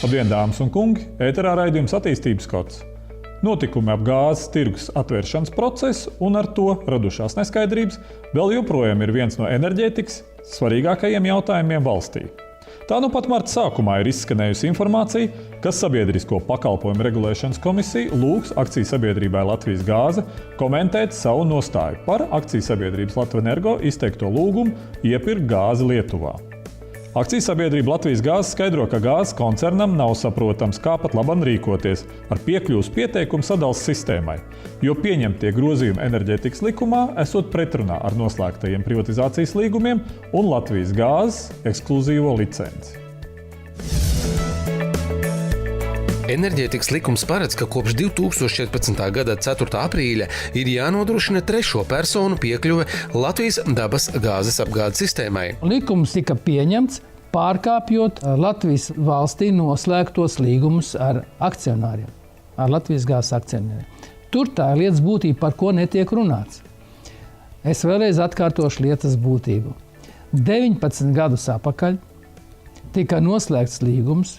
Labdien, dāmas un kungi! Ēterā raidījums attīstības kods. Notikumi ap gāzes tirgus atvēršanas procesu un ar to radušās neskaidrības vēl joprojām ir viens no enerģētikas svarīgākajiem jautājumiem valstī. Tā nu pat marta sākumā ir izskanējusi informācija, ka Sabiedrisko pakalpojumu regulēšanas komisija lūgs akcijsabiedrībai Latvijas gāze komentēt savu nostāju par akcijsabiedrības Latvenergo izteikto lūgumu iepirkt gāzi Lietuvā. Akcijsabiedrība Latvijas gāze skaidro, ka gāzes koncernam nav saprotams, kā pat labam rīkoties ar piekļuves pieteikumu sadales sistēmai, jo pieņemtie grozījumi enerģētikas likumā esot pretrunā ar noslēgtajiem privatizācijas līgumiem un Latvijas gāzes ekskluzīvo licenci. Enerģētikas likums paredz, ka kopš 2014. gada 4. aprīļa ir jānodrošina trešo personu piekļuve Latvijas dabas gāzes apgādes sistēmai. Likums tika pieņemts pārkāpjot Latvijas valstī noslēgtos līgumus ar akcionāriem, ar Latvijas gāzes akcionāriem. Tur tā ir lietas būtība, par ko netiek runāts. Es vēlreiz atkārtošu lietas būtību. 19 gadus atpakaļ tika noslēgts līgums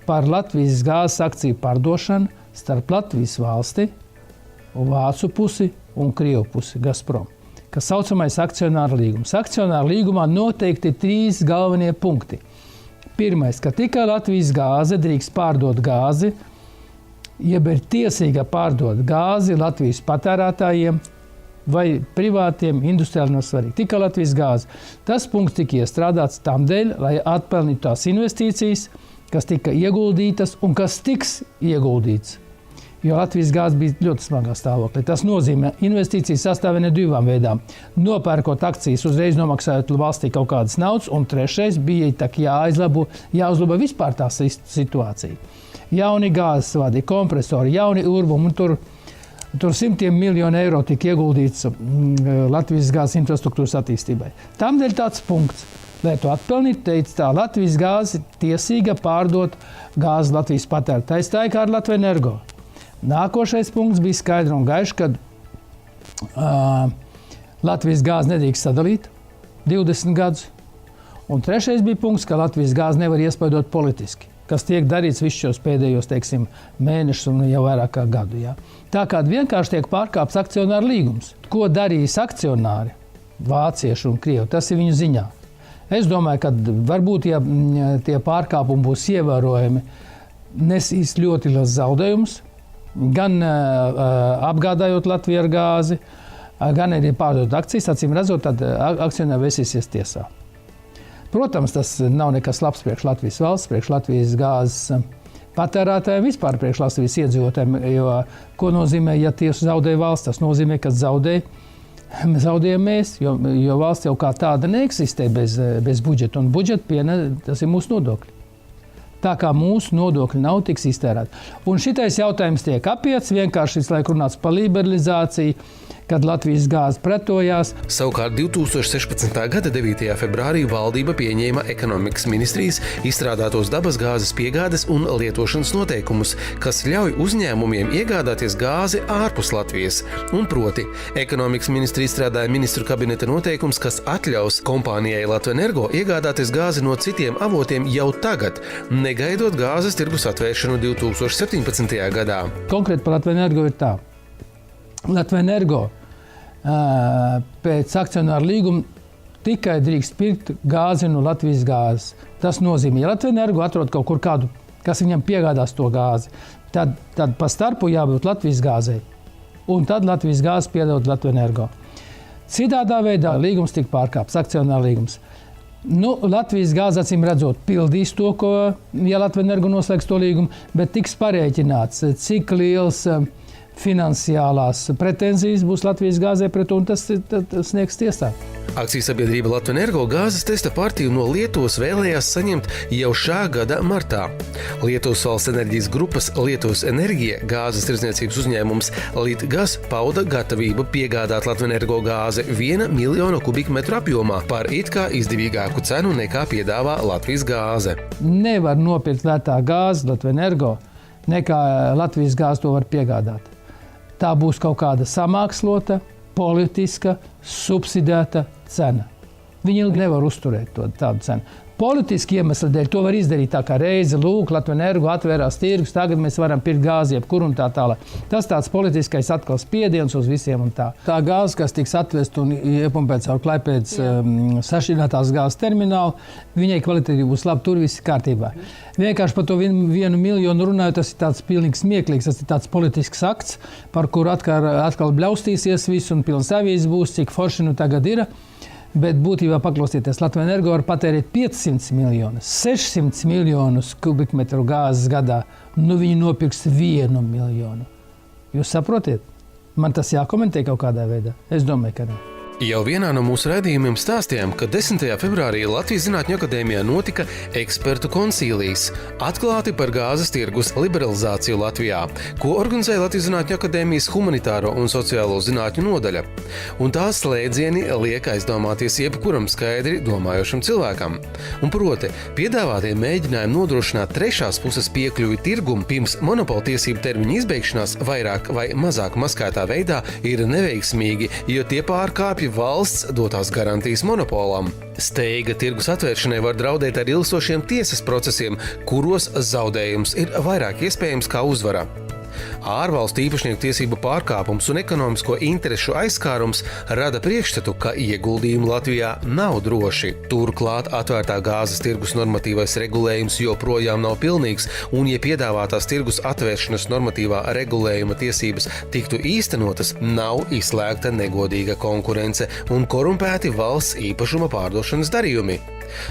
par Latvijas gāzes akciju pārdošanu starp Latvijas valsti, Vācu pusi un Krievu pusi Gazprom, kas saucamais akcionāra līgums. Akcionāra līgumā noteikti 3 galvenie punkti. Pirmais, ka tikai Latvijas gāze drīkst pārdot gāzi, jeb ir tiesīga pārdot gāzi Latvijas patērētājiem vai privātiem industriāli nav svarīgi. Tikai Latvijas gāze. Tas punkts tika iestrādāts tam dēļ, lai atpelnītu tās investīcijas, kas tika ieguldītas un kas tiks ieguldīts. Jo Latvijas gāze bija ļoti smagā stāvoklī. Tas nozīmē, investīcijas sastāvē no 2 veidām. Nopērkot akcijas, uzreiz nomaksājot valstī kaut kādas naudas, un trešais bija jāuzlabo vispār tā situācija. Jauni gāzes vadi, kompresori, jauni urbumi, un tur simtiem miljonu eiro tika ieguldīts Latvijas gāzes infrastruktūras attīstībai. Tamdēļ tāds punkts. Lai to atpelnītu, teica tā, Latvijas gāze tiesīga pārdot gāzi Latvijas patērētājiem, tā kā ar Latvenergo. Nākošais punkts bija skaidrs un gaišs, kad Latvijas gāzi nedrīkst sadalīt 20 gadus. Un trešais bija punkts, ka Latvijas gāzi nevar iespaidot politiski, kas tiek darīts visus šos pēdējos, mēnešus un jau vairāk kā gadu. Ja? Tā kā vienkārši tiek pārkāpts akcionāra līgums. Ko darīs akcionāri, vācieši un krievi, tas ir viņu ziņā. Es domāju, ka varbūt, ja tie pārkāpumi būs ievērojami, nesīs ļoti liels zaudējums, gan apgādājot Latviju ar gāzi, gan arī pārdot akcijas, acīm redzot, tad akcionāri vērsīsies tiesā. Protams, tas nav nekas labs priekš Latvijas valsts, priekš Latvijas gāzes patērētājiem, vispār priekš Latvijas iedzīvotājiem, jo ko nozīmē, ja tieši zaudēja valsts, tas nozīmē, ka zaudējam mēs, jo valsts jau kā tāda neeksistē bez budžeta, un budžeta tas ir mūsu nodokļi. Tā kā mūsu nodokļi nav tiks iztērēti. Un šitais jautājums tiek apiets, vienkārši visu laiku runāts par liberalizāciju, kad Latvijas gāze pretojās. Savukārt 2016. gada 9. februārī valdība pieņēma ekonomikas ministrijas izstrādātos dabas gāzes piegādes un lietošanas noteikumus, kas ļauj uzņēmumiem iegādāties gāzi ārpus Latvijas. Un proti, ekonomikas ministrija izstrādāja ministru kabineta noteikums, kas atļaus kompānijai Latvenergo iegādāties gāzi no citiem avotiem jau tagad, negaidot gāzes tirgus atvēršanu 2017. gadā. Konkrēti par Latvenergo ir tā. Latvenergo pēc akcionāra līguma tikai drīkst pirkt gāzi no Latvijas gāzes. Tas nozīmē, ja Latvenergo atrod kaut kur kādu, kas viņam piegādās to gāzi, tad pa starpu jābūt Latvijas gāzei. Un tad Latvijas gāzi piedod Latvenergo. Citādā veidā līgums tika pārkāpts, akcionāra līgums. Latvijas gāze, acīm redzot, pildīs to, ko, ja Latvenergo noslēgs to līgumu, bet tiks parēķināts, cik liels finansiālās pretenzijas būs Latvijas gāzē pret, un tas sniegs tiesā. Akcijsabiedrība Latvenergo gāzes testa partiju no Lietuvas vēlējās saņemt jau šā gada martā. Lietuvas valsts enerģijas grupas Lietuvas Enerģija gāzes tirdzniecības uzņēmums Litgas pauda gatavību piegādāt Latvenergo gāzi 1 miljonu kubikmetru apjomā par it kā izdevīgāku cenu nekā piedāvā Latvijas gāze. Nevar nopirkt lētā gāzi Latvenergo, nekā Latvijas gāze to var piegādāt. Tā būs kaut kāda samākslota, politiska, subsidēta cena. Viņi ilgi nevar uzturēt tādu cenu. Politiski iemesli dēļ to var izdarīt tā kā reizi, lūk, Latvenergo atvērās tirgus, tagad mēs varam pirkt gāzi jebkur un tā tālāk. Tas tāds politiskais atkal spiediens uz visiem un tā. Tā gāze, kas tiks atvest un iepumpēt caur Klaipēdas sašķidrinātās gāzes terminālu, viņai kvalitāte būs laba, tur viss kārtībā. Vienkārši par to 1 miljonu runājot, tas ir tāds pilnīgi smieklīgs, tas ir tāds politisks akts, par kuru atkal bļaustīsies viss un pilns avīzes būs, cik forši nu tagad ir. Bet būtībā paklausieties, Latvenergo var patērēt 500 miljonus, 600 miljonus kubikmetru gāzes gadā. Nu viņi nopirks 1 miljonu. Jūs saprotiet? Man tas jākomentē kaut kādā veidā? Es domāju, ka ne. Jau vienā no mūsu raidījumiem stāstījām, ka 10. februārī Latvijas Zinātņu akadēmijā notika ekspertu konsīlijs atklāti par gāzes tirgus liberalizāciju Latvijā, ko organizēja Latvijas Zinātņu akadēmijas humanitāro un sociālo zinātņu nodaļa. Un tās slēdzieni liek aizdomāties jebkuram skaidri domājošam cilvēkam. Un proti, piedāvātie mēģinājumi nodrošināt trešās puses piekļuvi tirgumu pirms monopola tiesību termiņa izbeigšanās vairāk vai mazāk maskētā veidā ir neveiksmīgi, jo tie pārkāpj valsts dotās garantijas monopolam. Steiga tirgus atvēršanai var draudēt ar ilgstošiem tiesas procesiem, kuros zaudējums ir vairāk iespējams kā uzvara. Ārvalstu īpašnieku tiesību pārkāpums un ekonomisko interešu aizskārums rada priekšstatu, ka ieguldījumi Latvijā nav droši. Turklāt atvērtā gāzes tirgus normatīvais regulējums joprojām nav pilnīgs, un ja piedāvātās tirgus atvēršanas normatīvā regulējuma tiesības tiktu īstenotas, nav izslēgta negodīga konkurence un korumpēti valsts īpašuma pārdošanas darījumi.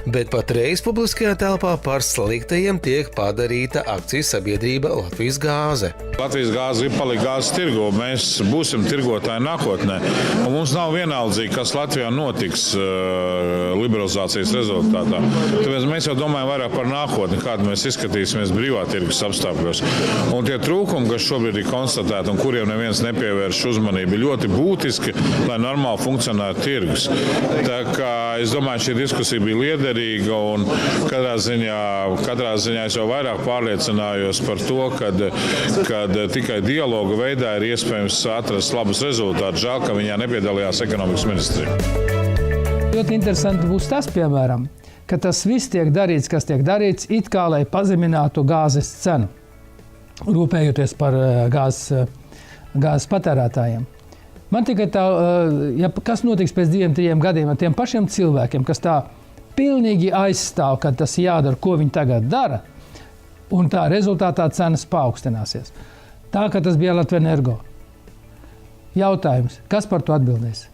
Bet patreiz publiskajā telpā par sliktajiem tiek padarīta akcijas sabiedrība Latvijas gāze. Latvijas gāze ir palika gāzes tirgo, mēs būsim tirgotāji nākotnē. Un mums nav vienaldzīgi, kas Latvijā notiks liberalizācijas rezultātā. Tāpēc mēs jau domājam vairāk par nākotni, kādu mēs izskatīsimies brīvā tirgus apstākļos. Un tie trūkumi, kas šobrīd ir konstatēti un kuriem neviens nepievērš uzmanību, ir ļoti būtiski, lai normāli funkcionētu tirgus. Tā kā es domāju, šī diskusija bija liederīga un katrā ziņā es jau vairāk pārliecinājos par to, kad tikai dialoga veidā ir iespējams atrast labus rezultātus. Žēl, ka viņā nepiedalījās ekonomikas ministrija. Ļoti interesanti būs tas, piemēram, ka tas viss tiek darīts, kas tiek darīts, it kā lai pazeminātu gāzes cenu, rūpējoties par gāzes patērētājiem. Man tikai tā, kas notiks pēc 2-3 gadiem ar tiem pašiem cilvēkiem, kas tā pilnīgi aizstāv, ka tas jādara, ko viņi tagad dara, un tā rezultātā cenas paaugstināsies. Tā, ka tas bija Latvenergo. Jautājums, kas par to atbildēs?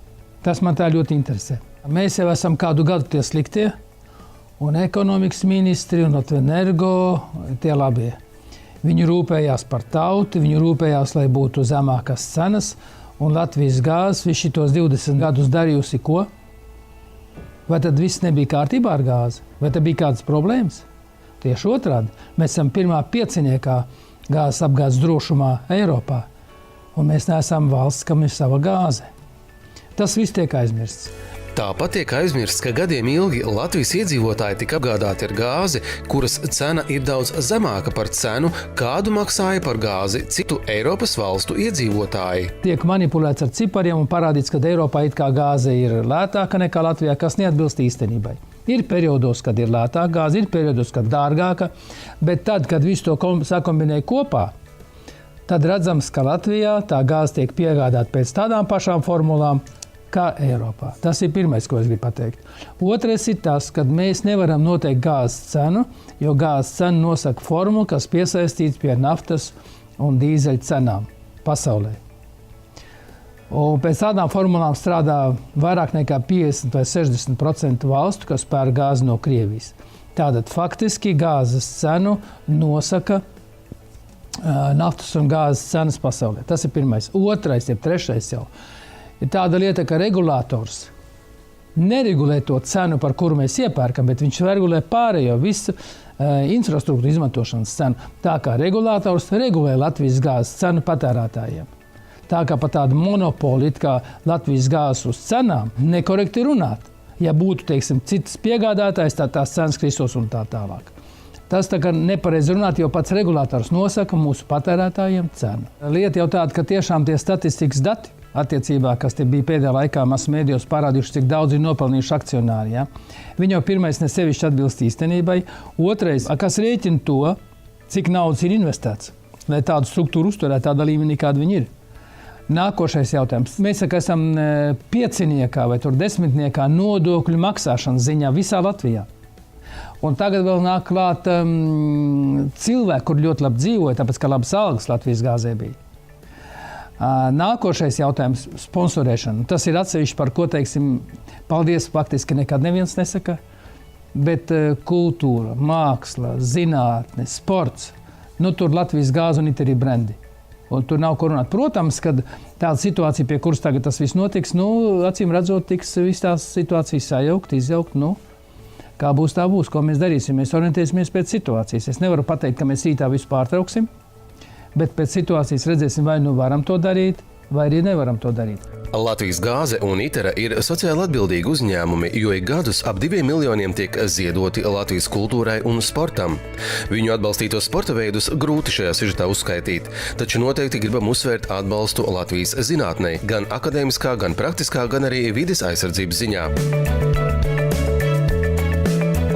Tas man tā ļoti interesē. Mēs jau esam kādu gadu tie sliktie, un ekonomikas ministri un Latvenergo tie labie. Viņi rūpējās par tautu, viņi rūpējās, lai būtu zemākas cenas, un Latvijas gāze visu šitos 20 gadus darījusi ko? Vai tad viss nebija kārtībā ar gāzi? Vai tad bija kādas problēmas? Tieši otrādi. Mēs esam pirmā pieciniekā gāzes apgādes drošumā Eiropā, un mēs neesam valsts, kam ir sava gāze. Tas viss tiek aizmirsts. Tāpat tiek aizmirsts, ka gadiem ilgi Latvijas iedzīvotāji tika apgādāti ar gāzi, kuras cena ir daudz zemāka par cenu, kādu maksāja par gāzi citu Eiropas valstu iedzīvotāji. Tiek manipulēts ar cipariem un parādīts, ka Eiropā it kā gāze ir lētāka nekā Latvijā, kas neatbilst īstenībai. Ir periodos, kad ir lētāka gāze, ir periodos, kad dārgāka, bet tad, kad visu to sakombinēja kopā, tad redzams, ka Latvijā tā gāze tiek piegādāta pēc tādām pašām formulām, kā Eiropā. Tas ir pirmais, ko es gribu pateikt. Otrais ir tas, ka mēs nevaram noteikt gāzes cenu, jo gāzes cenu nosaka formula, kas piesaistīts pie naftas un dīzeļa cenām pasaulē. Un pēc tādām formulām strādā vairāk nekā 50 vai 60% valstu, kas pērk gāzi no Krievijas. Tātad faktiski gāzes cenu nosaka naftas un gāzes cenas pasaulē. Tas ir pirmais. Otrais, trešais jau. Ir tāda lieta, ka regulators neregulē to cenu, par kuru mēs iepērkam, bet viņš regulē pārējo visu infrastruktūru izmantošanas cenu. Tā kā regulators regulē Latvijas gāzes cenu patērētājiem. Tā kā par tādu monopolu, it kā Latvijas gāzes uz cenām, nekorekti runāt. Ja būtu, teiksim, citas piegādātājs, tad tās cenas kristos un tā tālāk. Tas tā kā nepareizi runāt, jo pats regulators nosaka mūsu patērētājiem cenu. Lieta jau tāda, ka tiešām tie statistikas dati, attiecībā, kas te bija pēdējā laikā masmēdījos parādījuši, cik daudz ir nopelnījuši akcionāri. Ja? Viņi jau pirmais nesevišķi atbilst īstenībai. Otrais, kas rēķina to, cik naudas ir investēts, lai tādu struktūru uzturētu tādā līmenī, kāda viņi ir. Nākošais jautājums. Mēs esam pieciniekā vai 10 nodokļu maksāšanas ziņā visā Latvijā. Un tagad vēl nāk klāt cilvēki, kur ļoti labi dzīvoja, tāpēc, ka labas algas Latvijas gāzē bija. Nākošais jautājums – sponsorēšana. Tas ir atsevišķi, par ko, teiksim, paldies faktiski nekad neviens nesaka, bet kultūra, māksla, zinātne, sports, tur Latvijas gāze un it arī brendi. Un tur nav ko runāt. Protams, kad tāda situācija, pie kuras tagad tas viss notiks, acīm redzot, tiks viss tās situācijas sajaukt, izjaukt, kā būs, tā būs, ko mēs darīsim. Mēs orientēsimies pēc situācijas. Es nevaru pateikt, ka mēs rītā visu pārtrauksim, bet pēc situācijas redzēsim, vai varam to darīt, vai arī nevaram to darīt. Latvijas gāze un Itera ir sociāli atbildīgi uzņēmumi, jo ik gadus ap 2 miljoniem tiek ziedoti Latvijas kultūrai un sportam. Viņu atbalstītos sporta veidus grūti šajā sižetā uzskaitīt, taču noteikti gribam uzsvērt atbalstu Latvijas zinātnei, gan akadēmiskā, gan praktiskā, gan arī vides aizsardzības ziņā.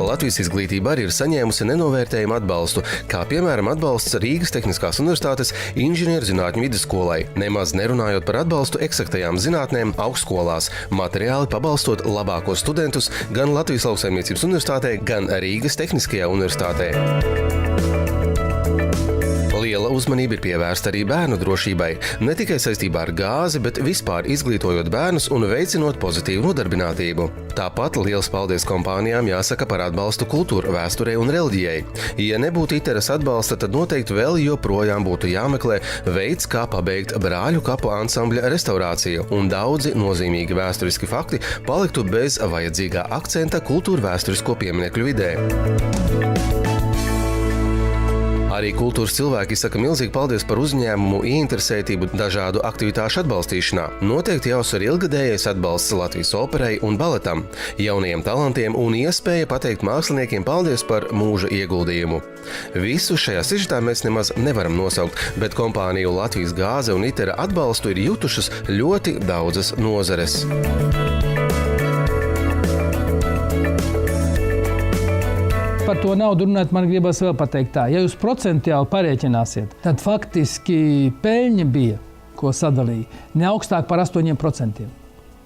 Latvijas izglītība arī ir saņēmusi nenovērtējumu atbalstu, kā piemēram atbalsts Rīgas Tehniskās universitātes inženierzinātņu vidusskolai, nemaz nerunājot par atbalstu eksaktajām zinātnēm augstskolās, materiāli pabalstot labākos studentus gan Latvijas Lauksaimniecības universitātē, gan Rīgas Tehniskajā universitātē. Liela uzmanība ir pievērsta arī bērnu drošībai, ne tikai saistībā ar gāzi, bet vispār izglītojot bērnus un veicinot pozitīvu nodarbinātību. Tāpat liels paldies kompānijām jāsaka par atbalstu kultūra, vēsturei un reliģijai. Ja nebūtu Iteras atbalsta, tad noteikti vēl joprojām būtu jāmeklē veids, kā pabeigt Brāļu kapu ansambļa restaurāciju, un daudzi nozīmīgi vēsturiski fakti paliktu bez vajadzīgā akcenta kultūra vēsturisko pieminekļu vidē. Arī kultūras cilvēki saka milzīgi paldies par uzņēmumu ieinteresētību dažādu aktivitāšu atbalstīšanā. Noteikti jāuzsver ilgadējais atbalsts Latvijas operai un baletam, jaunajiem talantiem un iespēja pateikt māksliniekiem paldies par mūža ieguldījumu. Visu šajā sižetā mēs nemaz nevaram nosaukt, bet kompāniju Latvijas gāze un Itera atbalstu ir jutušas ļoti daudzas nozares. Par to naudu runāt, man gribas vēl pateikt tā. Ja jūs procentuāli parēķināsiet, tad faktiski peļņa bija, ko sadalīja, ne augstāk par 8%.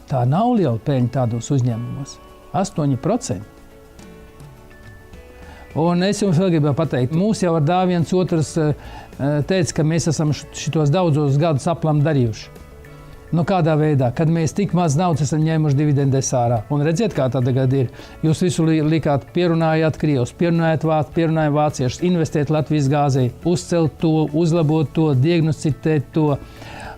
Tā nav liela peļņa tādos uzņēmumos. 8%. Un es jums vēl gribēju pateikt, mūs jau ar viens otrs teica, ka mēs esam šitos daudzos gadus aplam darījuši. Kādā veidā, kad mēs tik maz naudas esam ņēmuši dividendes ārā. Un redziet, kā tad tagad ir. Jūs visu likāt, pierunājāt Krievus, pierunājāt vāciešus, investēt Latvijas gāzē, uzcelt to, uzlabot to, diagnosticēt to,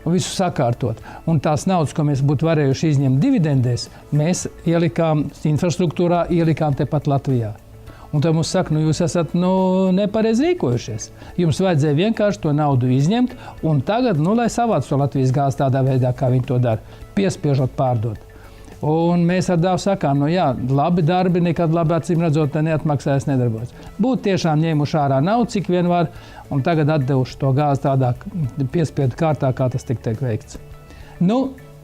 visu sakārtot. Un tās naudas, ko mēs būtu varējuši izņemt dividendēs, mēs ielikām infrastruktūrā, ielikām tepat Latvijā. Un tad mums saka, jūs esat nepareizi rīkojušies. Jums vajadzēja vienkārši to naudu izņemt, un tagad, lai savāc to Latvijas gāzi tādā veidā, kā viņi to dara, piespiežot pārdot. Un mēs ar Dāvu sakām, labi darbi, nekad labi acīm redzot, neatmaksājas, nedarbojas. Būtu tiešām ņēmuši ārā naudu, cik vien var, un tagad atdevuši to gāzi tādā piespiedu kārtā, kā tas tiek veikts.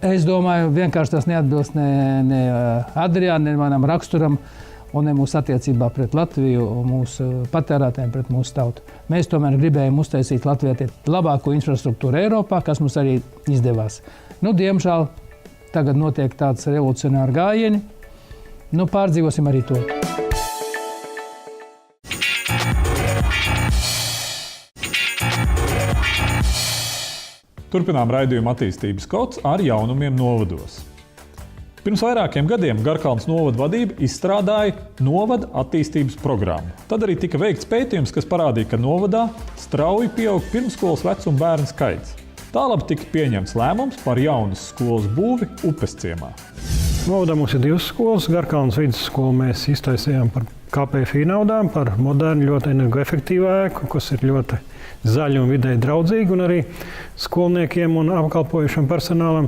Es domāju, vienkārši tas neatbilst ne Adriānam, ne manam raksturam, un ne mūsu attiecībā pret Latviju, mūsu patērētājiem, pret mūsu tautu. Mēs tomēr gribējām uztaisīt Latvijā labāko infrastruktūru Eiropā, kas mums arī izdevās. Diemžēl tagad notiek tāds revolucionāri gājieni. Pārdzīvosim arī to. Turpinām raidījumu attīstības kods ar jaunumiem novados. Pirms vairākiem gadiem Garkalnes novada vadība izstrādāja novada attīstības programmu. Tad arī tika veikts pētījums, kas parādīja, ka novadā strauji pieaug pirmskolas vecuma bērnu skaits. Tālāk tika pieņemts lēmums par jaunas skolas būvi Upesciemā. Novadā mums ir 2 skolas. Garkalnes vidusskolu mēs iztaisījām par KPFI naudām, par modernu, ļoti energoefektīvu ēku, kas ir ļoti zaļa un vidēji draudzīga, un arī skolniekiem un apkalpojušam personālam.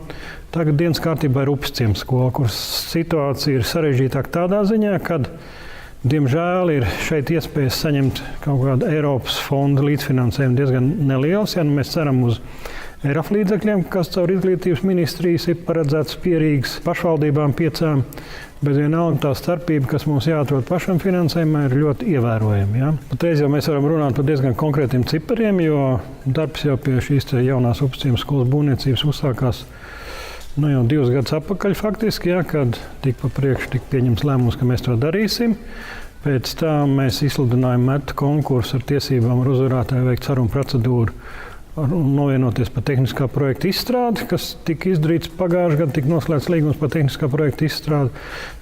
Tagad dienas kārtībā ir Upesciemas skola, kuras situācija ir sarežģītāka tādā ziņā, kad, diemžēl, ir šeit iespējas saņemt kaut kādu Eiropas fondu līdzfinansējumu diezgan neliels. Mēs ceram uz ERAF līdzekļiem, kas caur izglītības ministrijas ir paredzēts pierīgas pašvaldībām 5. Bet vienalga tā starpība, kas mums jāatrod pašam finansējumā, ir ļoti ievērojama. Ja? Patreiz jau mēs varam runāt par diezgan konkrētiem cipariem, jo darbs jau pie šīs jaunās Upsciemas skolas būvniecības uzsākās jau 2 gadus atpakaļ faktiski, ja, kad tika pa priekšu tika pieņemts lēmums, ka mēs to darīsim. Pēc tam mēs izsludinājām metu konkursu ar tiesībām ar uzvarētāju veikt sarunu procedūru un novienoties par tehniskā projekta izstrādi, kas tika izdarīts pagājušajā gadā, tika noslēgts līgums par tehniskā projekta izstrādi.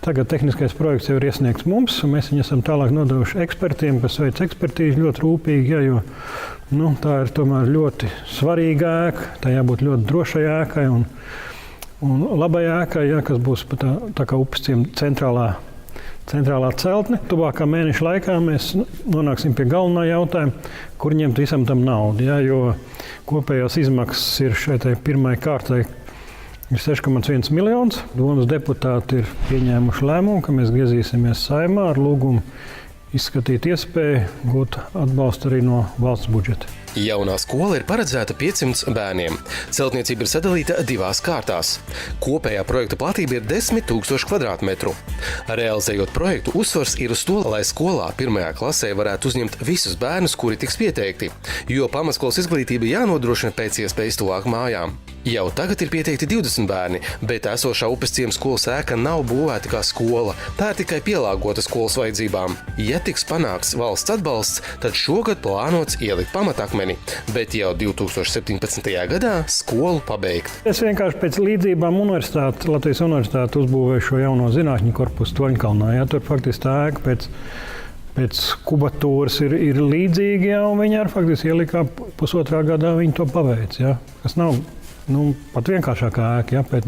Tagad tehniskais projekts jau ir iesniegts mums, un mēs viņu esam tālāk nodevuši ekspertiem, kas veic ekspertīzi ļoti rūpīgi, ja, jo tā ir tomēr ļoti svarīga ēka, tā jābūt ļoti drošai ēkai un labai ēkai, ja, kas būs tā kā Upsciema centrālā celtne. Tuvākā mēneša laikā mēs nonāksim pie galvenā jautājuma, kur ņemt visam tam naudu. Ja, jo kopējās izmaksas ir šai pirmai kārtai ir 6,1 miljonus. Domas deputāti ir pieņēmuši lēmumu, ka mēs griezīsimies Saeimā ar lūgumu izskatīt iespēju gūt atbalstu arī no valsts budžeta. Jaunā skola ir paredzēta 500 bērniem. Celtniecība ir sadalīta 2 kārtās. Kopējā projekta platība ir 10 000 kvadrātmetru. Realizējot projektu, uzsvars ir uz to, lai skolā 1. klasē varētu uzņemt visus bērnus, kuri tiks pieteikti, jo pamatskolas izglītība jānodrošina pēc iespējas tuvāk mājām. Jau tagad ir pieteikti 20 bērni, bet esošā Upsciemas skolas ēka nav būvēta kā skola. Tā ir tikai pielāgota skolas vajadzībām. Ja tiks panākts valsts atbalsts, tad šogad plānots ielikt pamatakmeni, bet jau 2017. gadā skolu pabeigt. Es vienkārši pēc līdzībām Latvijas universitāte uzbūvēju šo jauno zinātņu korpusu Toņkalnā. Ja, tur faktiski tā ēka pēc kubatūras ir līdzīga, ja, un viņi arī faktiski ielikā 1,5 gadā viņi to paveic. Ja, kas nav pat vienkāršākā ēka. Ja, bet,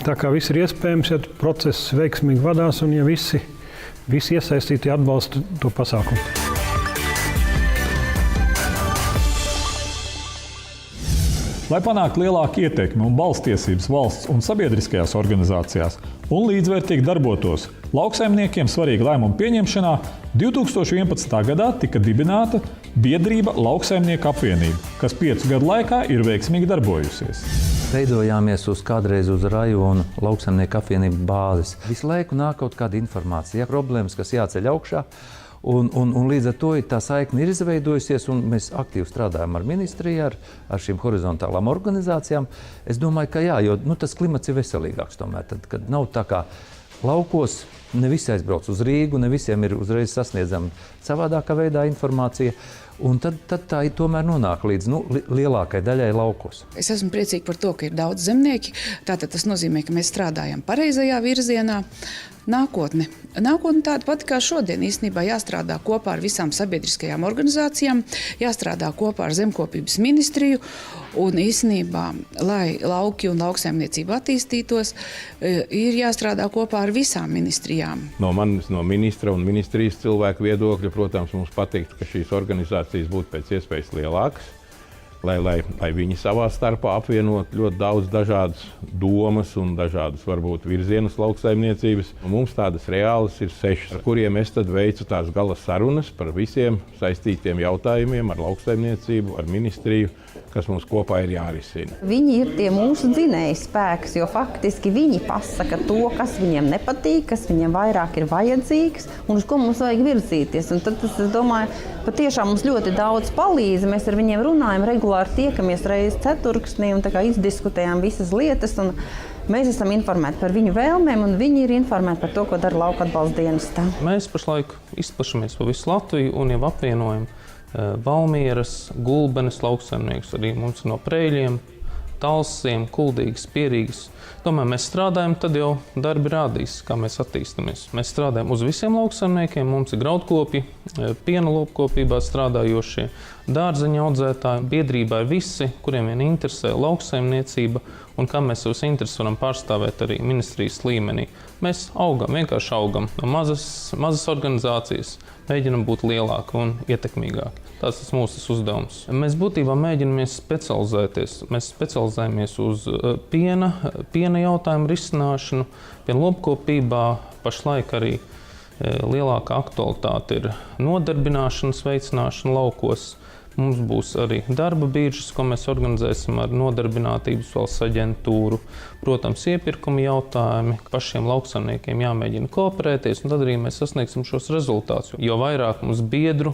tā kā viss ir iespējams, ja process veiksmīgi vadās un ja visi iesaistīti atbalsta to pasākumu. Lai panāktu lielāku ietekmi un balsstiesības valsts un sabiedriskajās organizācijās un līdzvērtīgi darbotos lauksaimniekiem svarīga lēmuma pieņemšanā, 2011. gadā tika dibināta biedrība Lauksaimnieku apvienība, kas 5 gadu laikā ir veiksmīgi darbojusies. Veidojāmies kādreiz uz rajonu Lauksaimnieku apvienību bāzes. Visu laiku nāk kaut kāda informācija, problēmas, kas jāceļ augšā. Un līdz ar to tā saikne ir izveidojusies, un mēs aktīvi strādājam ar ministriju, ar šīm horizontālām organizācijām. Es domāju, ka jā, jo tas klimats ir veselīgāks tomēr. Tad, kad nav tā kā laukos, ne visi aizbrauc uz Rīgu, ne visiem ir uzreiz sasniedzama savādākā veidā informācija. Un tad tā tomēr nonāk līdz lielākai daļai laukos. Es esmu priecīga par to, ka ir daudz zemnieki. Tātad tas nozīmē, ka mēs strādājam pareizajā virzienā. Nākotne tāda pati kā šodien. Īstenībā jāstrādā kopā ar visām sabiedriskajām organizācijām, jāstrādā kopā ar Zemkopības ministriju. Un īstenībā, lai lauki un lauksaimniecība attīstītos, ir jāstrādā kopā ar visām ministrijām. No ministra un ministrijas cilvēku viedokļa, protams, mums patīk, ka šīs organizācijas būtu pēc iespējas lielākas, lai viņi savā starpā apvienot ļoti daudz dažādas domas un dažādas varbūt virzienus lauksaimniecības. Mums tādas reālas ir 6, ar kuriem es tad veicu tās gala sarunas par visiem saistītiem jautājumiem ar lauksaimniecību, ar ministriju, kas mums kopā ir jārisina. Viņi ir tie mūsu dzinēji spēks, jo faktiski viņi pasaka to, kas viņiem nepatīk, kas viņiem vairāk ir vajadzīgs un uz ko mums vajag virzīties. Un tad es domāju, patiešām mums ļoti daudz palīdz. Mēs ar viņiem runājam, regulāri tiekamies reizes ceturksnī un izdiskutējam visas lietas. Un mēs esam informēti par viņu vēlmēm, un viņi ir informēti par to, ko dara lauka atbalsta dienestā. Mēs pašlaik izplašamies pa visu Latviju un jau apvienojam Valmieras, Gulbenes lauksaimniekus. Arī mums ir no Preļiem, Talsiem, Kuldīgas, Pierīgas. Tomēr mēs strādājam, tad jau darbi rādīs, kā mēs attīstamies. Mēs strādājam uz visiem lauksaimniekiem, mums ir graudkopi, piena lopkopībā strādājošie, dārzeņu audzētāji. Biedrībā ir visi, kuriem vien interesē lauksaimniecība un kā mēs savus intereses varam pārstāvēt arī ministrijas līmenī. Mēs vienkārši augam no mazas organizācijas, mēģinam būt lielāki un ietekmīgāki. Tas ir mūsu uzdevums. Mēs būtībā mēģinamies specializēties. Mēs specializējamies uz piena jautājumu risināšanu, piena lopkopībā. Pašlaik arī lielākā aktualitāte ir nodarbināšanas veicināšana laukos. Mums būs arī darba biržas, ko mēs organizēsim ar Nodarbinātības valsts aģentūru. Protams, iepirkuma jautājumi, pašiem lauksaimniekiem jāmēģina kooperēties, un tad arī mēs sasniegsim šos rezultātus. Jo vairāk mums biedru,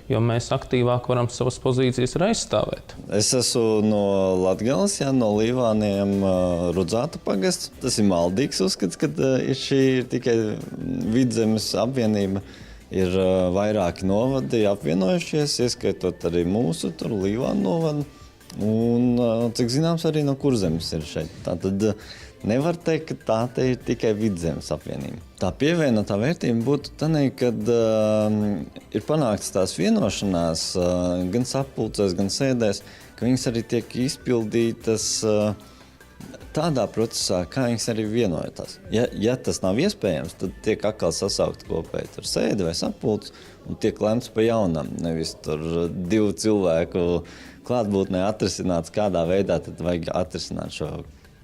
jo mēs aktīvāk varam savas pozīcijas aizstāvēt. Es esmu no Latgales, no Līvāniem, Rudzāta pagasts. Tas ir maldīgs uzskats, ka šī ir tikai Vidzemes apvienība. Ir vairāki novadi apvienojušies, ieskaitot arī mūsu Līvānu novadu. Un, cik zināms, arī no Kurzemes ir šeit. Tātad nevar teikt, ka tā te ir tikai Vidzemes apvienība. Tā pievienotā vērtība būtu tādā, kad ir panāktas tās vienošanās gan sapulcēs, gan sēdēs, ka viņas arī tiek izpildītas tādā procesā, kā viņas arī vienojotās. Ja tas nav iespējams, tad tiek atkal sasaukt kopēji sēdi vai sapulci un tiek lemts pa jaunam. Nevis tur 2 cilvēku klātbūtnē atrisināts, kādā veidā tad vajag atrisināt šo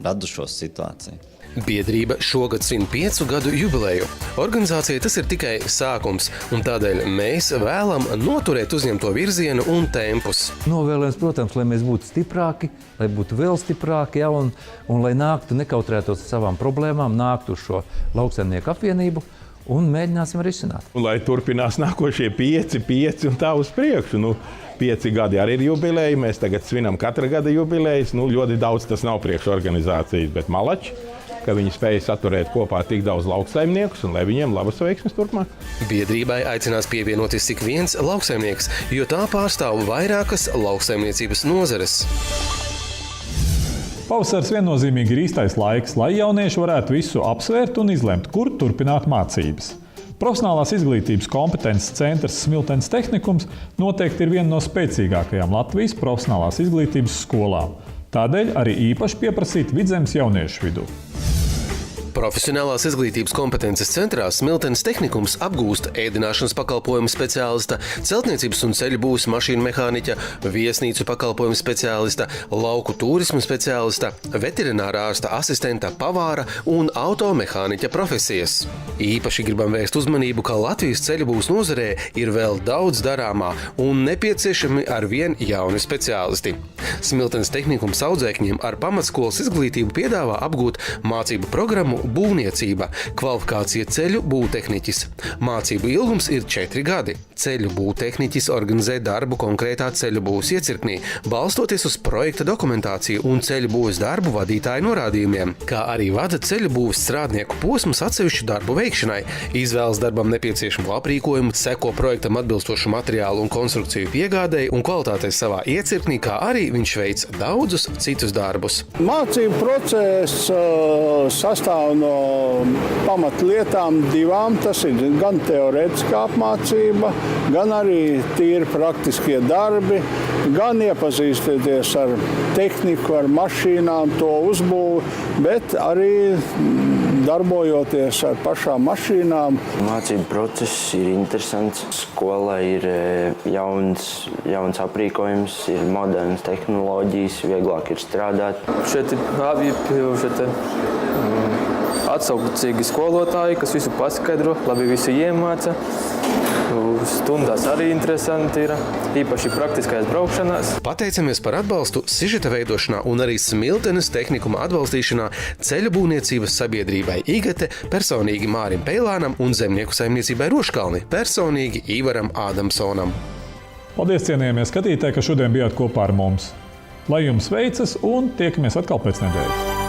radušo situāciju. Biedrība šogad svin 5 gadu jubileju. Organizācijai tas ir tikai sākums, un tādēļ mēs vēlam noturēt uzņemto virzienu un tempus. Novēlējums, protams, lai mēs būtu stiprāki, lai būtu vēl stiprāki, un lai nāktu nekautētos ar savām problēmām, nāktu uz šo lauksaimnieku apvienību un mēģināsim risināt. Un lai turpinās nākošie 5 un tā uz priekšu. 5 gadi arī ir jubileji, mēs tagad svinam katra gada jubilejas. Ļoti daudz tas nav priekšorganizācijas, bet malači, ka viņi spēja saturēt kopā tik daudz lauksaimniekus un lai viņiem labas veiksmes turpmāk. Biedrībai aicinās pievienoties tik viens lauksaimnieks, jo tā pārstāv vairākas lauksaimniecības nozares. Pavasars viennozīmīgi ir īstais laiks, lai jaunieši varētu visu apsvērt un izlemt, kur turpināt mācības. Profesionālās izglītības kompetences centrs Smiltenes tehnikums noteikti ir viena no spēcīgākajām Latvijas profesionālās izglītības skolām. Tādēļ arī īpaši pieprasīt Vidzemes jauniešu vidū. Profesionālās izglītības kompetences centrā Smiltenes tehnikums apgūst ēdināšanas pakalpojumu speciālista, celtniecības un ceļu būvs mašīnu mehāniķa, viesnīcu pakalpojumu speciālista, lauku turismu speciālista, veterinārā ārsta asistenta, pavāra un automehāniķa profesijas. Īpaši gribam vērst uzmanību, ka Latvijas ceļu būvs nozarē ir vēl daudz darāmā un nepieciešami arvien jauni speciālisti. Smiltenes tehnikums audzēkņiem ar pamatskolas izglītību piedāvā apgūt mācību programmu būvniecība, kvalifikācija ceļu būvtehniķis. Mācību ilgums ir 4 gadi. Ceļu būvtehniķis organizē darbu konkrētā ceļu būvs iecirknī, balstoties uz projekta dokumentāciju un ceļu būvs darbu vadītāju norādījumiem, kā arī vada ceļu būvs strādnieku posmus atsevišķu darbu veikšanai, izvēlas darbam nepieciešamu aprīkojumu, seko projektam atbilstošu materiālu un konstrukciju piegādēji un kvalitātei savā iecirknī, kā arī viņš veic daudzus citus darbus. Mācību process sastāv no pamatlietām 2. Tas ir gan teorētiskā apmācība, gan arī tīri praktiskie darbi, gan iepazīstoties ar tehniku, ar mašīnām, to uzbūvi, bet arī darbojoties ar pašām mašīnām. Mācību process ir interesants. Skolā ir jauns aprīkojums, ir modernas tehnoloģijas, vieglāk ir strādāt. Šeit ir atsaucīgi skolotāji, kas visu paskaidro, labi visu iemāca. Stundās arī interesanti ir, īpaši praktiskajās braukšanās. Pateicamies par atbalstu sižeta veidošanā un arī Smiltenes tehnikuma atbalstīšanā ceļu būvniecības sabiedrībai Igete, personīgi Mārim Peilānam un zemnieku saimniecībai Roškalni, personīgi Ivaram Ādamsonam. Paldies, cienījamie skatītāji, ka šodien bijāt kopā ar mums. Lai jums veicas un tiekamies atkal pēc nedēļas.